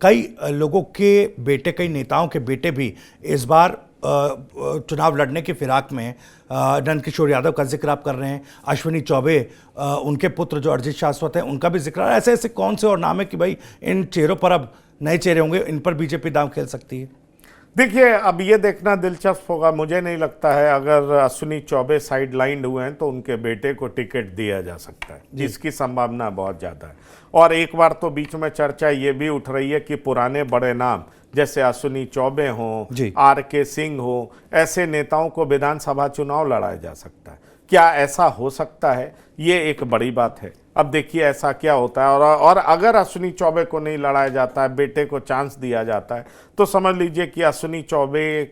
कई लोगों के बेटे, कई नेताओं के बेटे भी इस बार चुनाव लड़ने की फिराक में। नंदकिशोर यादव का जिक्र आप कर रहे हैं, अश्विनी चौबे, उनके पुत्र जो अरिजीत शाश्वत हैं, उनका भी जिक्र। ऐसे ऐसे कौन से और नाम है कि भाई इन चेहरों पर अब नए चेहरे होंगे, इन पर बीजेपी दांव खेल सकती है? देखिए, अब ये देखना दिलचस्प होगा। मुझे नहीं लगता है अगर अश्विनी चौबे साइड लाइंड हुए हैं तो उनके बेटे को टिकट दिया जा सकता है, इसकी संभावना बहुत ज़्यादा है। और एक बार तो बीच में चर्चा ये भी उठ रही है कि पुराने बड़े नाम जैसे अश्विनी चौबे हों, आर.के. सिंह हो, ऐसे नेताओं को विधानसभा चुनाव लड़ाया जा सकता है। क्या ऐसा हो सकता है? ये एक बड़ी बात है। अब देखिए ऐसा क्या होता है। और अगर अश्विनी चौबे को नहीं लड़ाया जाता है, बेटे को चांस दिया जाता है, तो समझ लीजिए कि अश्विनी चौबे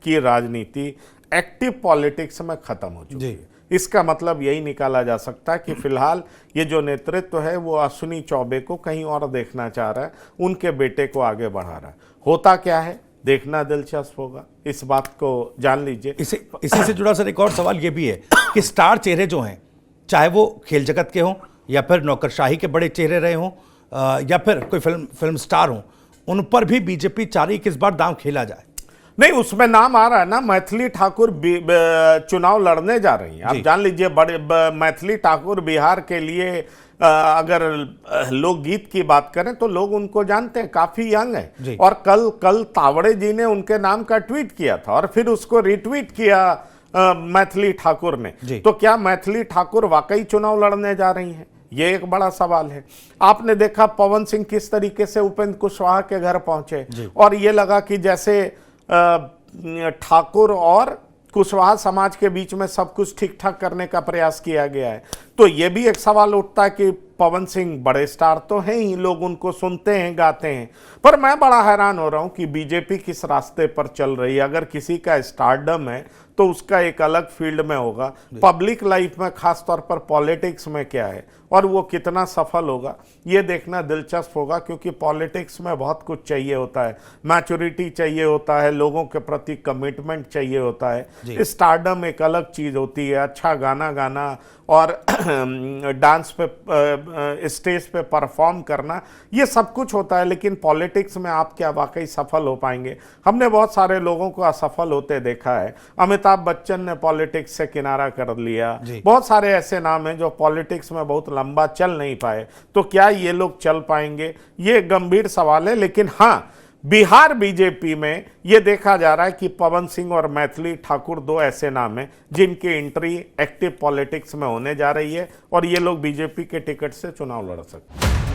की राजनीति एक्टिव पॉलिटिक्स में खत्म हो चुकी है। इसका मतलब यही निकाला जा सकता है कि फिलहाल ये जो नेतृत्व है वो अश्विनी चौबे को कहीं और देखना चाह रहा है, उनके बेटे को आगे बढ़ा रहा है। होता क्या है देखना दिलचस्प होगा, इस बात को जान लीजिए। इसी से जुड़ा सर एक और सवाल ये भी है कि स्टार चेहरे जो हैं, चाहे वो खेल जगत के हों या फिर नौकरशाही के बड़े चेहरे रहे हों या फिर कोई फिल्म स्टार हों, उन पर भी बीजेपी चाह रही है कि इस बार दांव खेला जाए। नहीं, उसमें नाम आ रहा है ना, मैथिली ठाकुर चुनाव लड़ने जा रही हैं। आप जान लीजिए, मैथिली ठाकुर बिहार के लिए अगर लोकगीत की बात करें तो लोग उनको जानते हैं, काफी यंग है। और कल तावड़े जी ने उनके नाम का ट्वीट किया था और फिर उसको रिट्वीट किया मैथिली ठाकुर ने। तो क्या मैथिली ठाकुर वाकई चुनाव लड़ने जा रही हैं? ये एक बड़ा सवाल है। आपने देखा पवन सिंह किस तरीके से उपेंद्र कुशवाहा के घर पहुंचे और ये लगा कि जैसे ठाकुर और कुशवाहा समाज के बीच में सब कुछ ठीक ठाक करने का प्रयास किया गया है। तो ये भी एक सवाल उठता है कि पवन सिंह बड़े स्टार तो हैं ही, लोग उनको सुनते हैं, गाते हैं, पर मैं बड़ा हैरान हो रहा हूं कि बीजेपी किस रास्ते पर चल रही है। अगर किसी का स्टारडम है तो उसका एक अलग फील्ड में होगा, पब्लिक लाइफ में, खासतौर पर पॉलिटिक्स में क्या है और वो कितना सफल होगा, ये देखना दिलचस्प होगा। क्योंकि पॉलिटिक्स में बहुत कुछ चाहिए होता है, मैच्योरिटी चाहिए होता है, लोगों के प्रति कमिटमेंट चाहिए होता है। स्टारडम एक अलग चीज़ होती है, अच्छा गाना गाना और डांस पे, स्टेज पे परफॉर्म करना, ये सब कुछ होता है। लेकिन पॉलिटिक्स में आप क्या वाकई सफल हो पाएंगे? हमने बहुत सारे लोगों को असफल होते देखा है। अमिताभ बच्चन ने पॉलिटिक्स से किनारा कर लिया। बहुत सारे ऐसे नाम हैं जो पॉलिटिक्स में बहुत लंबा चल नहीं पाए। तो क्या ये लोग चल पाएंगे? ये गंभीर सवाल है। लेकिन हाँ, बिहार बीजेपी में यह देखा जा रहा है कि पवन सिंह और मैथिली ठाकुर दो ऐसे नाम हैं जिनकी एंट्री एक्टिव पॉलिटिक्स में होने जा रही है और ये लोग बीजेपी के टिकट से चुनाव लड़ सकते हैं।